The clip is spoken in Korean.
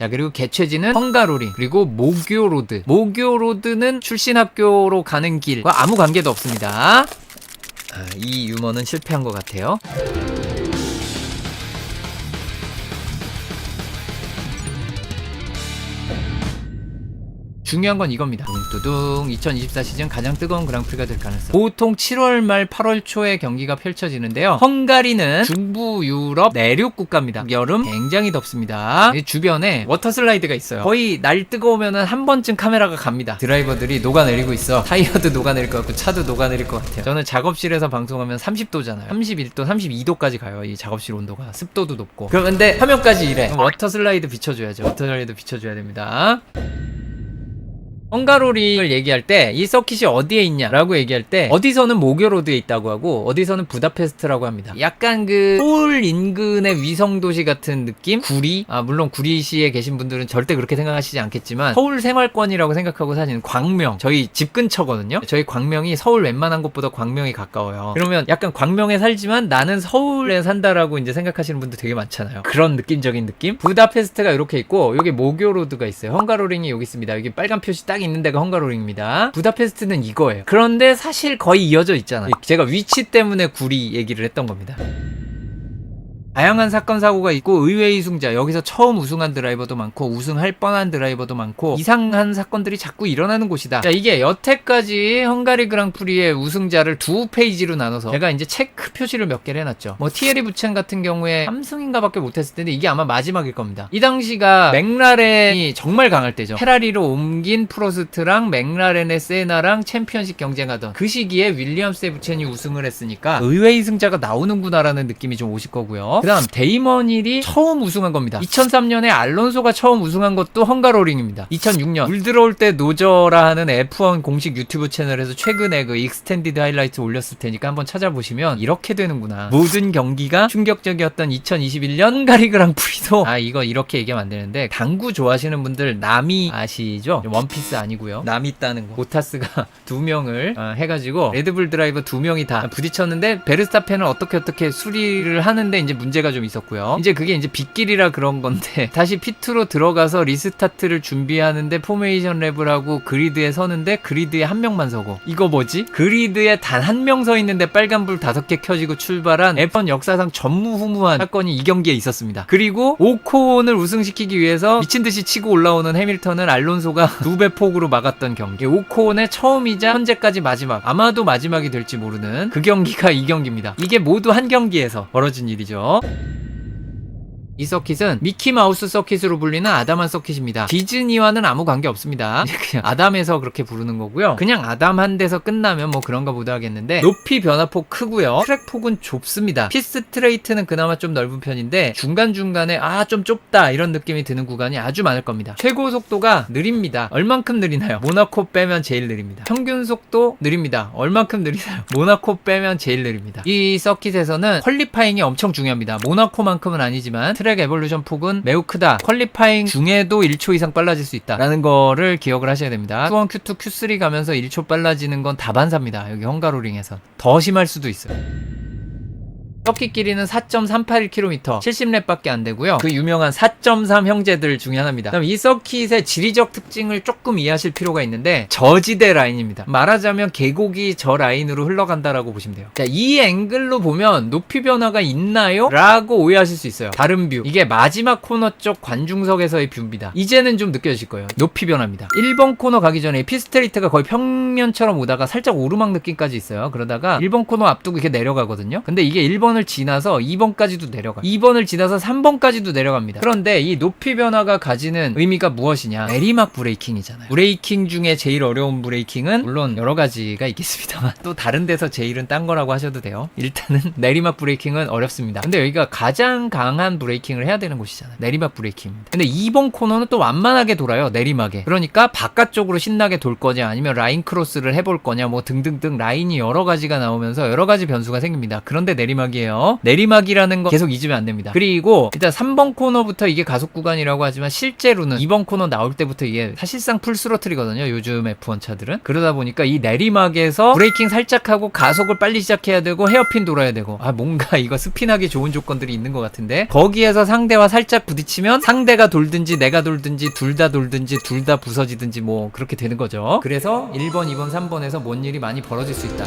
자, 그리고 개최지는 헝가로링, 그리고 모교로드. 모교로드는 출신 학교로 가는 길과 아무 관계도 없습니다. 이 유머는 실패한 것 같아요. 중요한 건 이겁니다. 둥뚜둥 2024 시즌 가장 뜨거운 그랑프리가 될 가능성. 보통 7월 말 8월 초에 경기가 펼쳐지는데요. 헝가리는 중부 유럽 내륙 국가입니다. 여름 굉장히 덥습니다. 주변에 워터슬라이드가 있어요. 거의 날 뜨거우면 한 번쯤 카메라가 갑니다. 드라이버들이 녹아내리고 있어. 타이어도 녹아내릴 것 같고 차도 녹아내릴 것 같아요. 저는 작업실에서 방송하면 30도잖아요. 31도, 32도까지 가요. 이 작업실 온도가. 습도도 높고. 그런데 화면까지 이래. 워터슬라이드 비춰줘야죠. 워터슬라이드 비춰줘야 됩니다. 헝가로링을 얘기할 때 이 서킷이 어디에 있냐라고 얘기할 때 어디서는 모교로드에 있다고 하고 어디서는 부다페스트라고 합니다. 약간 그 서울 인근의 위성도시 같은 느낌? 구리? 물론 구리시에 계신 분들은 절대 그렇게 생각하시지 않겠지만 서울 생활권이라고 생각하고 사시는 광명, 저희 집 근처거든요. 저희 광명이 서울 웬만한 곳보다 광명이 가까워요. 그러면 약간 광명에 살지만 나는 서울에 산다라고 이제 생각하시는 분들 되게 많잖아요. 그런 느낌적인 느낌? 부다페스트가 이렇게 있고 여기 모교로드가 있어요. 헝가로링이 여기 있습니다. 여기 빨간 표시 딱 있는 데가 헝가로링입니다. 부다페스트는 이거예요. 그런데 사실 거의 이어져 있잖아요. 제가 위치 때문에 구리 얘기를 했던 겁니다. 다양한 사건 사고가 있고 의외의 우승자, 여기서 처음 우승한 드라이버도 많고 우승할 뻔한 드라이버도 많고 이상한 사건들이 자꾸 일어나는 곳이다. 자, 이게 여태까지 헝가리 그랑프리의 우승자를 두 페이지로 나눠서 제가 이제 체크 표시를 몇 개를 해놨죠. 뭐 티에리 부첸 같은 경우에 3승인가 밖에 못했을 텐데 이게 아마 마지막일 겁니다. 이 당시가 맥라렌이 정말 강할 때죠. 페라리로 옮긴 프로스트랑 맥라렌의 세나랑 챔피언십 경쟁하던 그 시기에 윌리엄스의 부첸이 우승을 했으니까 의외의 승자가 나오는구나라는 느낌이 좀 오실 거고요. 그 다음 데이먼 힐이 처음 우승한 겁니다. 2003년에 알론소가 처음 우승한 것도 헝가로링입니다. 2006년 물 들어올 때 노저라 하는 F1 공식 유튜브 채널에서 최근에 그 익스텐디드 하이라이트 올렸을 테니까 한번 찾아보시면 이렇게 되는구나. 모든 경기가 충격적이었던 2021년 헝가리 그랑프리도 이거 이렇게 얘기하면 안 되는데 당구 좋아하시는 분들 나미 아시죠? 원피스 아니고요. 나미 있다는 거. 보타스가 2명을 해가지고 레드불 드라이버 2명이 다 부딪혔는데 베르스타펜은 어떻게 수리를 하는데 이제 문제가 좀 있었고요. 이제 그게 이제 빗길이라 그런 건데 다시 피트로 들어가서 리스타트를 준비하는데 포메이션 랩을 하고 그리드에 서는데 그리드에 한 명만 서고 이거 뭐지? 그리드에 단 한 명 서 있는데 빨간불 5개 켜지고 출발한 F1 역사상 전무후무한 사건이 이 경기에 있었습니다. 그리고 오콘을 우승시키기 위해서 미친듯이 치고 올라오는 해밀턴을 알론소가 2배 폭으로 막았던 경기. 오콘의 처음이자 현재까지 마지막, 아마도 마지막이 될지 모르는 그 경기가 이 경기입니다. 이게 모두 한 경기에서 벌어진 일이죠. 이 서킷은 미키마우스 서킷으로 불리는 아담한 서킷입니다. 디즈니와는 아무 관계 없습니다. 그냥 아담에서 그렇게 부르는 거고요. 그냥 아담 한 데서 끝나면 뭐 그런가 보다 하겠는데 높이 변화폭 크고요. 트랙 폭은 좁습니다. 피스트레이트는 그나마 좀 넓은 편인데 중간중간에 좀 좁다 이런 느낌이 드는 구간이 아주 많을 겁니다. 최고 속도가 느립니다. 얼만큼 느리나요? 모나코 빼면 제일 느립니다. 평균 속도 느립니다. 얼만큼 느리나요? 모나코 빼면 제일 느립니다. 이 서킷에서는 퀄리파잉이 엄청 중요합니다. 모나코만큼은 아니지만 트랙 에볼루션 폭은 매우 크다. 퀄리파잉 중에도 1초 이상 빨라질 수 있다 라는 거를 기억을 하셔야 됩니다. Q1, Q2, Q3 가면서 1초 빨라지는 건 다반사입니다. 여기 헝가로링에서 더 심할 수도 있어요. 서킷 길이는 4.381km, 70랩밖에 안 되고요. 그 유명한 4.3 형제들 중에 하나입니다. 그럼 이 서킷의 지리적 특징을 조금 이해하실 필요가 있는데 저지대 라인입니다. 말하자면 계곡이 저 라인으로 흘러간다라고 보시면 돼요. 자, 이 앵글로 보면 높이 변화가 있나요? 라고 오해하실 수 있어요. 다른 뷰. 이게 마지막 코너 쪽 관중석에서의 뷰입니다. 이제는 좀 느껴지실 거예요. 높이 변화입니다. 1번 코너 가기 전에 피스트레이트가 거의 평면처럼 오다가 살짝 오르막 느낌까지 있어요. 그러다가 1번 코너 앞두고 이렇게 내려가거든요. 근데 이게 1번을 지나서 2번까지도 내려가요. 2번을 지나서 3번까지도 내려갑니다. 그런데 이 높이 변화가 가지는 의미가 무엇이냐? 내리막 브레이킹이잖아요. 브레이킹 중에 제일 어려운 브레이킹은 물론 여러 가지가 있겠습니다만 또 다른 데서 제일은 딴 거라고 하셔도 돼요. 일단은 내리막 브레이킹은 어렵습니다. 근데 여기가 가장 강한 브레이킹을 해야 되는 곳이잖아요. 내리막 브레이킹입니다. 근데 2번 코너는 또 완만하게 돌아요. 내리막에. 그러니까 바깥쪽으로 신나게 돌 거냐 아니면 라인 크로스를 해볼 거냐 뭐 등등등 라인이 여러 가지가 나오면서 여러 가지 변수가 생깁니다. 그런데 내리막이에요. 내리막이에요. 내리막이라는 거 계속 잊으면 안 됩니다. 그리고 일단 3번 코너부터 이게 가속 구간이라고 하지만 실제로는 2번 코너 나올 때부터 이게 사실상 풀스로틀이거든요. 요즘 F1 차들은. 그러다 보니까 이 내리막에서 브레이킹 살짝 하고 가속을 빨리 시작해야 되고 헤어핀 돌아야 되고, 뭔가 이거 스핀하기 좋은 조건들이 있는 것 같은데, 거기에서 상대와 살짝 부딪히면 상대가 돌든지 내가 돌든지 둘 다 돌든지 둘 다 부서지든지 뭐 그렇게 되는 거죠. 그래서 1번, 2번, 3번에서 뭔 일이 많이 벌어질 수 있다.